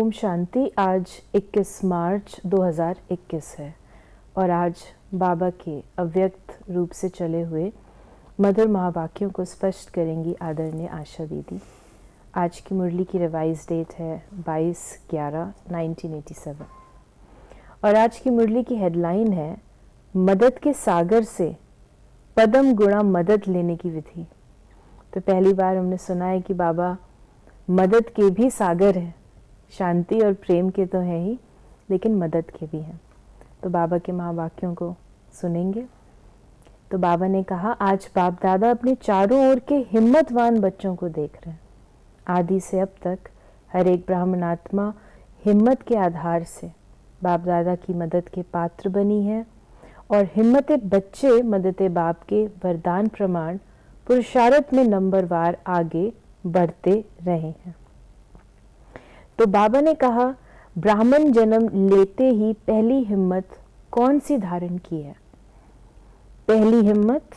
ओम शांति। आज 21 मार्च 2021 है और आज बाबा के अव्यक्त रूप से चले हुए मधुर महावाक्यों को स्पष्ट करेंगी आदरणीय आशा दीदी। आज की मुरली की रिवाइज डेट है 22/11/1987 और आज की मुरली की हेडलाइन है मदद के सागर से पदम गुणा मदद लेने की विधि। तो पहली बार हमने सुना है कि बाबा मदद के भी सागर हैं, शांति और प्रेम के तो हैं ही, लेकिन मदद के भी हैं। तो बाबा के महावाक्यों को सुनेंगे। तो बाबा ने कहा, आज बाप दादा अपने चारों ओर के हिम्मतवान बच्चों को देख रहे हैं। आदि से अब तक हर एक ब्राह्मण आत्मा हिम्मत के आधार से बाप दादा की मदद के पात्र बनी है और हिम्मते बच्चे मदद बाप के वरदान प्रमाण पुरुषार्थ में नंबरवार आगे बढ़ते रहे हैं। तो बाबा ने कहा, ब्राह्मण जन्म लेते ही पहली हिम्मत कौन सी धारण की है? पहली हिम्मत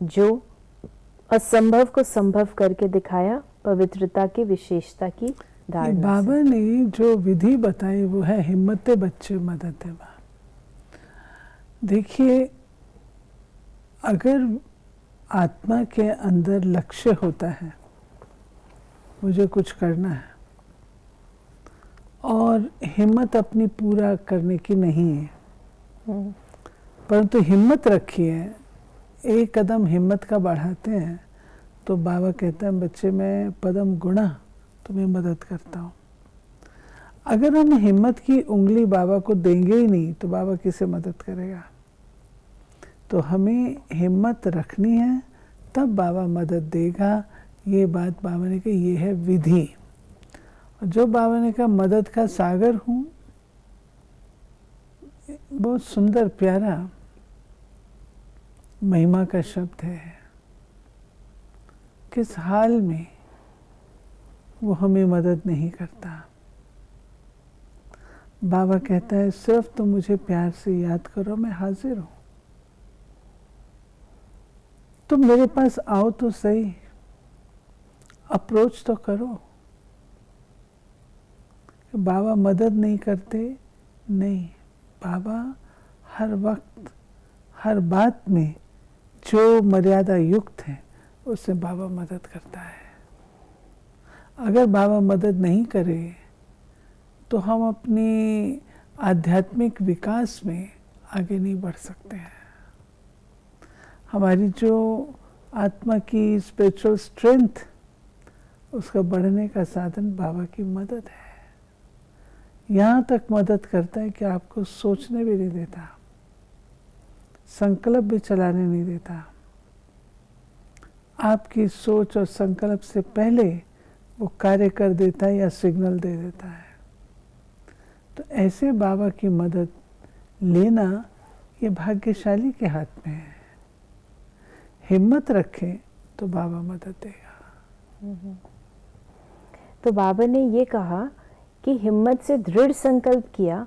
जो असंभव को संभव करके दिखाया, पवित्रता की विशेषता की धारणा। बाबा ने जो विधि बताई वो है हिम्मत बच्चे मदद बा। देखिए, अगर आत्मा के अंदर लक्ष्य होता है, मुझे कुछ करना है और हिम्मत अपनी पूरा करने की नहीं है, परंतु हिम्मत रखी है, एक कदम हिम्मत का बढ़ाते हैं, तो बाबा कहते हैं बच्चे मैं पदम गुणा तुम्हें मदद करता हूँ। अगर हम हिम्मत की उंगली बाबा को देंगे ही नहीं तो बाबा किसे मदद करेगा? तो हमें हिम्मत रखनी है, तब बाबा मदद देगा। ये बात बाबा ने कही, ये है विधि। और जो बाबा ने कहा मदद का सागर हूँ, बहुत सुंदर प्यारा महिमा का शब्द है। किस हाल में वो हमें मदद नहीं करता। बाबा कहता है सिर्फ तुम मुझे प्यार से याद करो, मैं हाजिर हूँ। तुम मेरे पास आओ तो सही, अप्रोच तो करो। बाबा मदद नहीं करते, नहीं, बाबा हर वक्त हर बात में जो मर्यादा युक्त है उससे बाबा मदद करता है। अगर बाबा मदद नहीं करे तो हम अपने आध्यात्मिक विकास में आगे नहीं बढ़ सकते हैं। हमारी जो आत्मा की स्पिरिचुअल स्ट्रेंथ, उसका बढ़ने का साधन बाबा की मदद है। यहाँ तक मदद करता है कि आपको सोचने भी नहीं देता, संकल्प भी चलाने नहीं देता। आपकी सोच और संकल्प से पहले वो कार्य कर देता है या सिग्नल दे देता है। तो ऐसे बाबा की मदद लेना ये भाग्यशाली के हाथ में है। हिम्मत रखें तो बाबा मदद देगा। तो बाबा ने ये कहा कि हिम्मत से दृढ़ संकल्प किया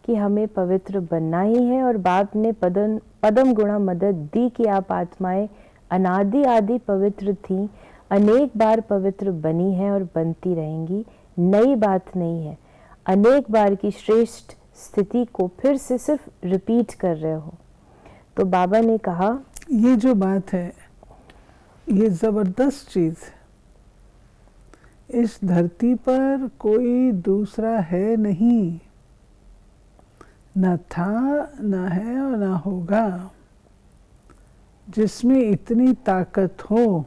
कि हमें पवित्र बनना ही है और बाप ने पदम गुणा मदद दी कि आप आत्माएं अनादि आदि पवित्र थीं, अनेक बार पवित्र बनी हैं और बनती रहेंगी। नई बात नहीं है, अनेक बार की श्रेष्ठ स्थिति को फिर से सिर्फ रिपीट कर रहे हो। तो बाबा ने कहा, ये जो बात है ये जबरदस्त चीज है। इस धरती पर कोई दूसरा है नहीं, न था, न है और न होगा, जिसमें इतनी ताकत हो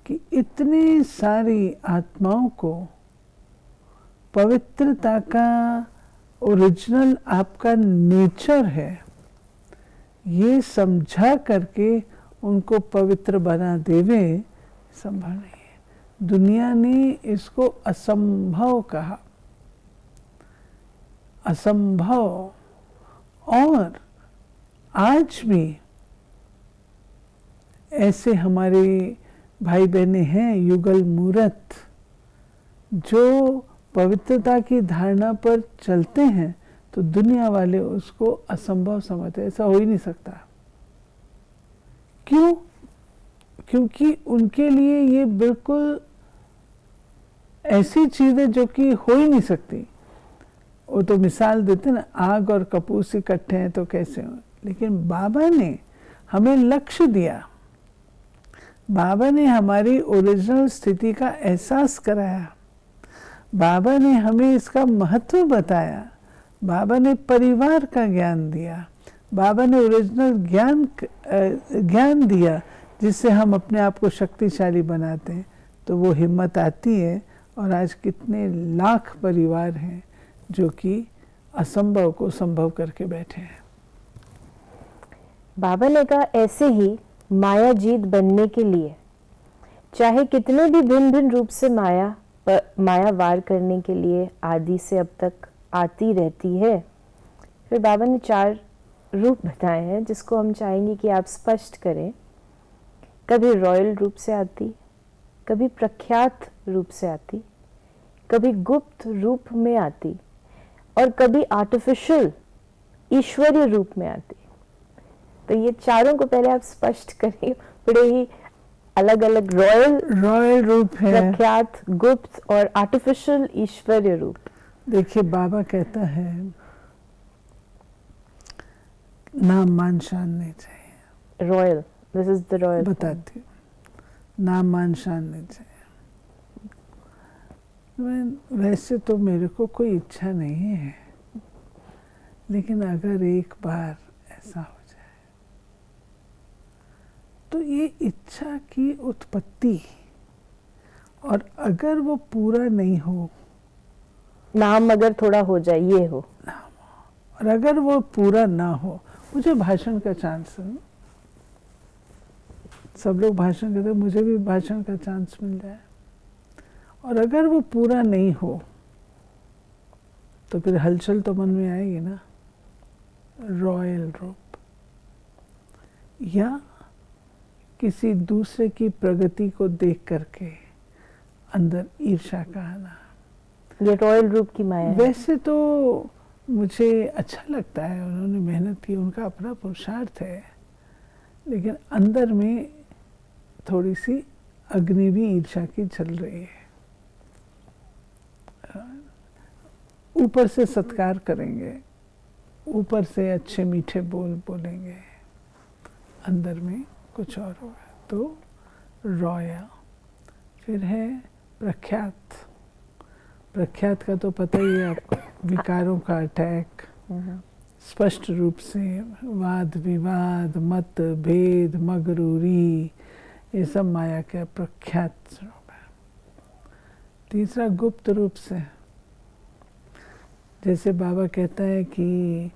कि इतनी सारी आत्माओं को पवित्रता का ओरिजिनल आपका नेचर है, ये समझा करके उनको पवित्र बना देवे, संभव नहीं है। दुनिया ने इसको असंभव कहा, असंभव। और आज भी ऐसे हमारे भाई बहनें हैं युगल मूर्त, जो पवित्रता की धारणा पर चलते हैं, तो दुनिया वाले उसको असंभव समझते हैं, ऐसा हो ही नहीं सकता। क्यों? क्योंकि उनके लिए ये बिल्कुल ऐसी चीजें जो कि हो ही नहीं सकती। वो तो मिसाल देते ना, आग और कपूस इकट्ठे हैं तो कैसे हो, लेकिन बाबा ने हमें लक्ष्य दिया, बाबा ने हमारी ओरिजिनल स्थिति का एहसास कराया, बाबा ने हमें इसका महत्व बताया, बाबा ने परिवार का ज्ञान दिया, बाबा ने ओरिजिनल ज्ञान दिया जिससे हम अपने आप को शक्तिशाली बनाते हैं। तो वो हिम्मत आती है, और आज कितने लाख परिवार हैं जो कि असंभव को संभव करके बैठे हैं। बाबा ने कहा ऐसे ही माया जीत बनने के लिए चाहे कितने भी भिन्न भिन्न रूप से माया वार करने के लिए आदि से अब तक आती रहती है। फिर बाबा ने 4 रूप बताए हैं जिसको हम चाहेंगे कि आप स्पष्ट करें। कभी रॉयल रूप से आती, कभी प्रख्यात रूप से आती, कभी गुप्त रूप में आती, और कभी आर्टिफिशियल ईश्वरीय रूप में आती। तो ये चारों को पहले आप स्पष्ट करिए। बड़े ही अलग अलग रॉयल रूप है, प्रख्यात, गुप्त और आर्टिफिशियल ईश्वरीय रूप। देखिए बाबा कहता है नाम मान शान नहीं चाहिए। Royal, this is the royal. बताती हूँ, नाम मान शान नहीं चाहिए। वैसे तो मेरे को कोई इच्छा नहीं है, लेकिन अगर एक बार ऐसा हो जाए तो ये इच्छा की उत्पत्ति, और अगर वो पूरा नहीं हो, नाम अगर थोड़ा हो जाए, ये हो, और अगर वो पूरा ना हो, मुझे भाषण का चांस है, सब लोग भाषण करते, मुझे भी भाषण का चांस मिल जाए, और अगर वो पूरा नहीं हो तो फिर हलचल तो मन में आएगी ना। रॉयल रूप, या किसी दूसरे की प्रगति को देख करके अंदर ईर्ष्या का आना, ये रॉयल रूप की माया है। वैसे तो मुझे अच्छा लगता है, उन्होंने मेहनत की, उनका अपना पुरुषार्थ है, लेकिन अंदर में थोड़ी सी अग्नि भी ईर्ष्या की चल रही है। ऊपर से सत्कार करेंगे, ऊपर से अच्छे मीठे बोल बोलेंगे, अंदर में कुछ और होगा। तो रॉयल। फिर है प्रख्यात। प्रख्यात का तो पता ही है आपको, विकारों का अटैक, स्पष्ट रूप से वाद विवाद, मत भेद, मगरूरी, ये सब माया के प्रख्यात रूप है। तीसरा गुप्त रूप से, जैसे बाबा कहता है कि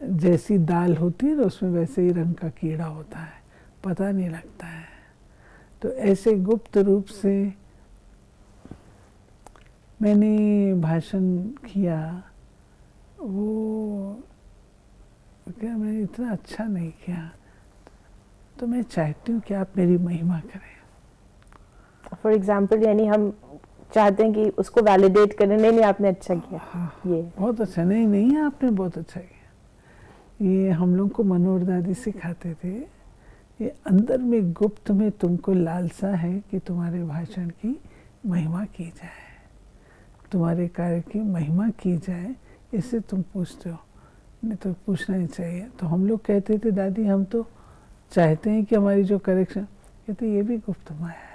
जैसी दाल होती है तो उसमें वैसे ही रंग का कीड़ा होता है, पता नहीं लगता है। तो ऐसे गुप्त रूप से मैंने भाषण किया, वो क्या मैंने इतना अच्छा नहीं किया, तो मैं चाहती हूँ कि आप मेरी महिमा करें। फॉर एग्जाम्पल, यानी हम चाहते हैं कि उसको वैलिडेट करें, नहीं आपने अच्छा किया। हाँ, ये बहुत अच्छा, नहीं आपने बहुत अच्छा किया। ये हम लोग को मनोहर दादी सिखाते थे, ये अंदर में गुप्त में तुमको लालसा है कि तुम्हारे भाषण की महिमा की जाए, तुम्हारे कार्य की महिमा की जाए, इससे तुम पूछते हो, नहीं तो पूछना ही चाहिए। तो हम लोग कहते थे दादी हम तो चाहते हैं कि हमारी जो करेक्शन, कहते ये भी गुप्त माया है।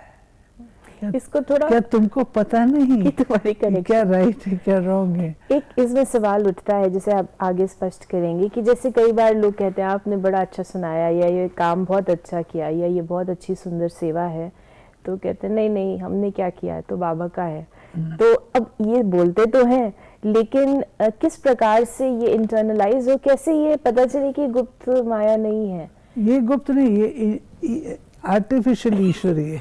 इसको थोड़ा, क्या तुमको पता नहीं कि तुम्हारी करेक्शन क्या राइट है क्या रॉन्ग है? एक इसमें सवाल उठता है, जैसे आप आगे स्पष्ट करेंगे, कि जैसे कई बार लोग कहते हैं आपने बड़ा अच्छा सुनाया, या ये काम बहुत अच्छा किया, या ये बहुत अच्छी सुंदर सेवा है, तो कहते हैं नहीं हमने क्या किया है, तो बाबा का है। तो अब ये बोलते तो हैं, लेकिन किस प्रकार से ये इंटरनलाइज हो, कैसे ये पता चले कि गुप्त माया नहीं है? ये गुप्त नहीं, ये आर्टिफिशियल ईश्वरी है।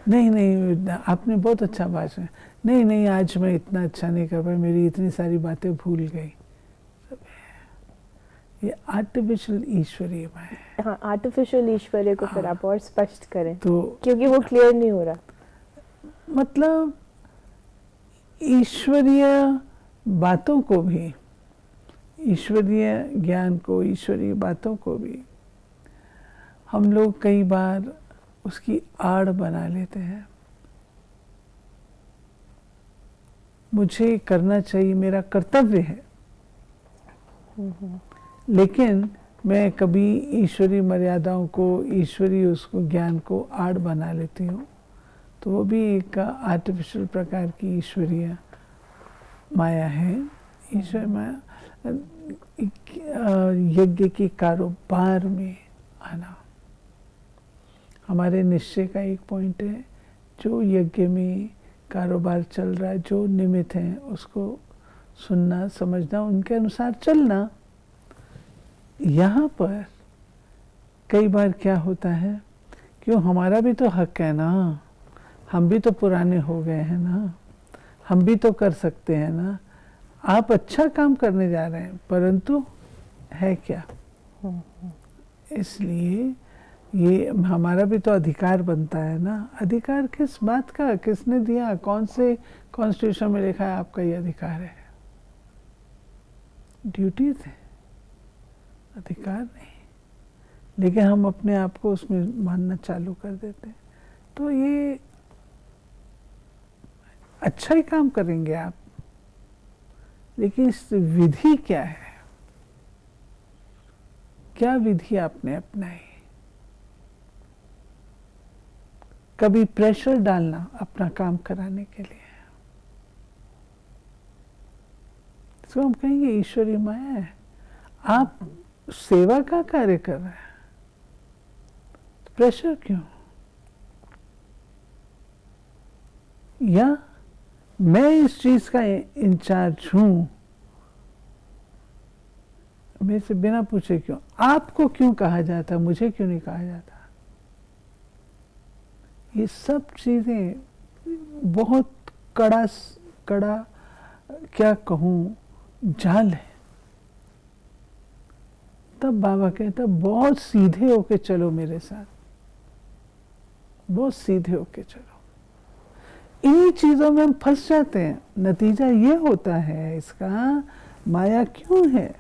नहीं आपने बहुत अच्छा भाषण, नहीं आज मैं इतना अच्छा नहीं कर पाया, मेरी इतनी सारी बातें भूल गई, ये आर्टिफिशियल ईश्वरीय है। हाँ, आर्टिफिशियल ईश्वरीय को फिर आप और स्पष्ट करें, तो क्योंकि वो क्लियर नहीं हो रहा। मतलब ईश्वरीय बातों को भी, ईश्वरीय ज्ञान को, ईश्वरीय बातों को भी हम लोग कई बार उसकी आड़ बना लेते हैं। मुझे करना चाहिए, मेरा कर्तव्य है। लेकिन मैं कभी ईश्वरीय मर्यादाओं को, ईश्वरीय उसको ज्ञान को आड़ बना लेती हूँ, तो वो भी एक आर्टिफिशियल प्रकार की ईश्वरीय माया है। ईश्वर माया यज्ञ के कारोबार में आना हमारे निश्चय का एक पॉइंट है। जो यज्ञ में कारोबार चल रहा है, जो निमित्त हैं, उसको सुनना, समझना, उनके अनुसार चलना। यहाँ पर कई बार क्या होता है, क्यों हमारा भी तो हक है ना, हम भी तो पुराने हो गए हैं ना, हम भी तो कर सकते हैं ना। आप अच्छा काम करने जा रहे हैं, परंतु है क्या? इसलिए ये हमारा भी तो अधिकार बनता है ना। अधिकार किस बात का, किसने दिया? कौन से कॉन्स्टिट्यूशन में लिखा है आपका ये अधिकार है? ड्यूटीज है, अधिकार नहीं। लेकिन हम अपने आप को उसमें मानना चालू कर देते हैं। तो ये अच्छा ही काम करेंगे आप, लेकिन इस विधि क्या है? क्या विधि आपने अपनाई? कभी प्रेशर डालना अपना काम कराने के लिए, इसको हम कहेंगे ईश्वरीय माया है। आप सेवा का कार्य कर रहे हैं, तो प्रेशर क्यों? या मैं इस चीज का इंचार्ज हूं, मेरे से बिना पूछे क्यों? आपको क्यों कहा जाता, मुझे क्यों नहीं कहा जाता? ये सब चीजें बहुत कड़ा क्या कहूँ, जाल है। तब बाबा कहता बहुत सीधे होके चलो मेरे साथ, बहुत सीधे होके चलो। इन्हीं चीजों में हम फंस जाते हैं। नतीजा ये होता है इसका, माया क्यों है?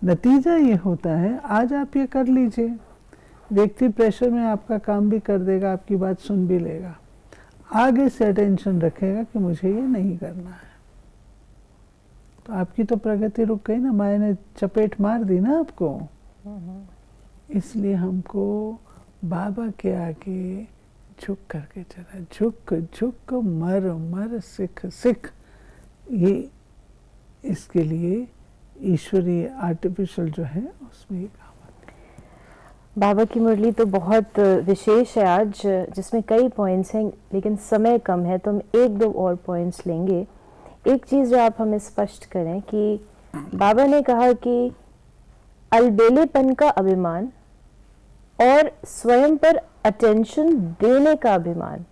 नतीजा ये होता है, आज आप ये कर लीजिए, व्यक्ति प्रेशर में आपका काम भी कर देगा, आपकी बात सुन भी लेगा, आगे से अटेंशन रखेगा कि मुझे ये नहीं करना है, तो आपकी तो प्रगति रुक गई ना। माया ने चपेट मार दी ना आपको। इसलिए हमको बाबा के आगे झुक करके चला, झुक झुक मर मर सिख सिख। ये इसके लिए ईश्वरीय आर्टिफिशियल जो है उसमें काम। बाबा की मुरली तो बहुत विशेष है आज, जिसमें कई पॉइंट्स हैं, लेकिन समय कम है, तो हम एक दो और पॉइंट्स लेंगे। एक चीज़ जो आप हमें स्पष्ट करें कि बाबा ने कहा कि अलबेलेपन का अभिमान और स्वयं पर अटेंशन देने का अभिमान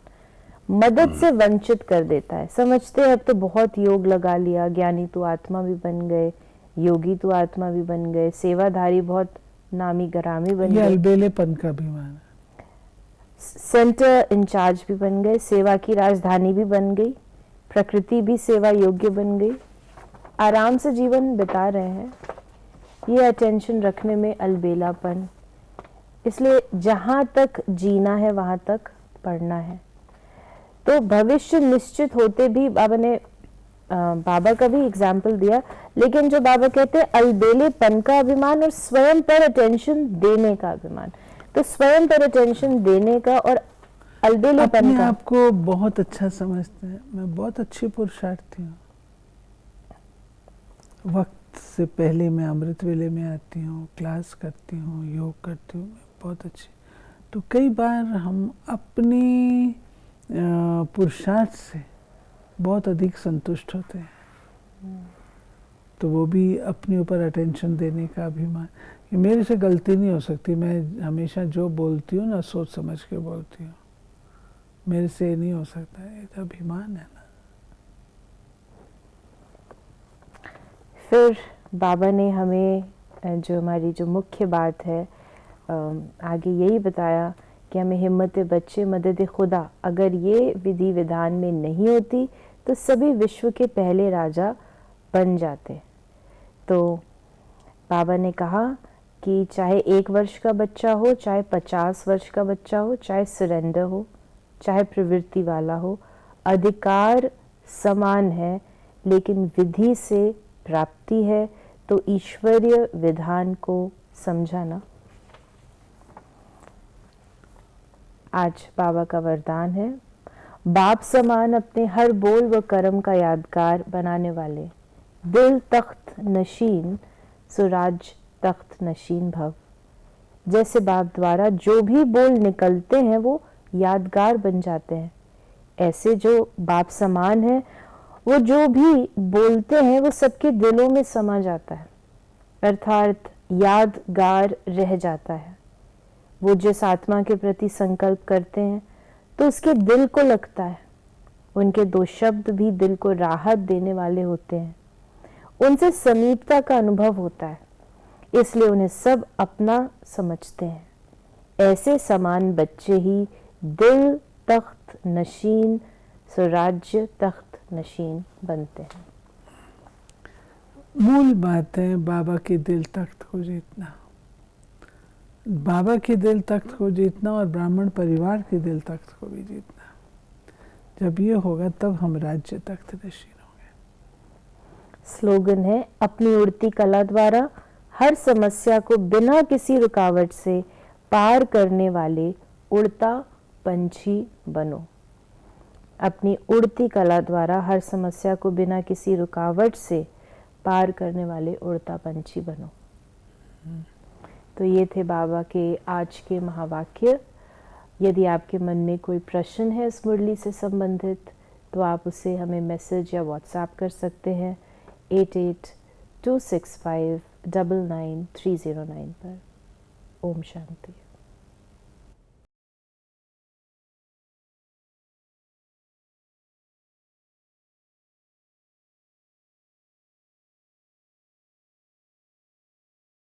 मदद से वंचित कर देता है। समझते हैं अब तो बहुत योग लगा लिया, ज्ञानी तो आत्मा भी बन गए, योगी तो आत्मा भी बन गए, सेवाधारी बहुत नामी गरामी बन गए, अलबेलेपन का अभिमान, सेंटर इंचार्ज भी बन गए, सेवा की राजधानी भी बन गई, प्रकृति भी सेवा योग्य बन गई, आराम से जीवन बिता रहे हैं। ये अटेंशन रखने में अलबेलापन। इसलिए जहां तक जीना है वहां तक पढ़ना है। तो भविष्य निश्चित होते भी बाबा ने बाबा का भी एग्जाम्पल दिया, लेकिन जो बाबा कहते हैं अलबेलेपन का अभिमान और स्वयं पर अटेंशन देने का अभिमान, तो स्वयं पर अटेंशन देने का और अलबेलेपन का। आपको बहुत अच्छा समझते हैं, मैं बहुत अच्छी पुरुषार्थी हूँ। वक्त से पहले मैं अमृत वेले में आती हूँ, क्लास करती हूँ, योग करती हूँ, बहुत अच्छी। तो कई बार हम अपनी पुरुषार्थ से बहुत अधिक संतुष्ट होते हैं, तो वो भी अपने ऊपर अटेंशन देने का अभिमान कि मेरे से गलती नहीं हो सकती, मैं हमेशा जो बोलती हूँ ना सोच समझ के बोलती हूँ, मेरे से नहीं हो सकता, ये तो अभिमान है ना। फिर बाबा ने हमें जो हमारी जो मुख्य बात है आगे यही बताया कि हमें हिम्मत बच्चे मदद खुदा, अगर ये विधि विधान में नहीं होती तो सभी विश्व के पहले राजा बन जाते। तो बाबा ने कहा कि चाहे 1 वर्ष का बच्चा हो, चाहे 50 वर्ष का बच्चा हो, चाहे सरेंडर हो, चाहे प्रवृत्ति वाला हो, अधिकार समान है लेकिन विधि से प्राप्ति है, तो ईश्वरीय विधान को समझा ना। आज बाबा का वरदान है, बाप समान अपने हर बोल व कर्म का यादगार बनाने वाले, दिल तख्त नशीन सुराज तख्त नशीन भव। जैसे बाप द्वारा जो भी बोल निकलते हैं वो यादगार बन जाते हैं, ऐसे जो बाप समान है वो जो भी बोलते हैं वो सबके दिलों में समा जाता है, अर्थात यादगार रह जाता है। वो जिस आत्मा के प्रति संकल्प करते हैं तो उसके दिल को लगता है। उनके दो शब्द भी दिल को राहत देने वाले होते हैं। उनसे समीपता का अनुभव होता है, इसलिए उन्हें सब अपना समझते हैं। ऐसे समान बच्चे ही दिल तख्त नशीन स्वराज्य तख्त नशीन बनते हैं। मूल बात है बाबा के दिल तख्त को जीतना, बाबा के दिल तख्त को जीतना और ब्राह्मण परिवार के दिल तख्त को भी जीतना। जब ये होगा तब हम राज्य तख्त नशीन होंगे। स्लोगन है, अपनी उड़ती कला द्वारा हर समस्या को बिना किसी रुकावट से पार करने वाले उड़ता पंछी बनो। अपनी उड़ती कला द्वारा हर समस्या को बिना किसी रुकावट से पार करने वाले उड़ता पंछी बनो। तो ये थे बाबा के आज के महावाक्य। यदि आपके मन में कोई प्रश्न है इस मुरली से संबंधित तो आप उसे हमें मैसेज या व्हाट्सएप कर सकते हैं 8826599309 पर। ओम शांति।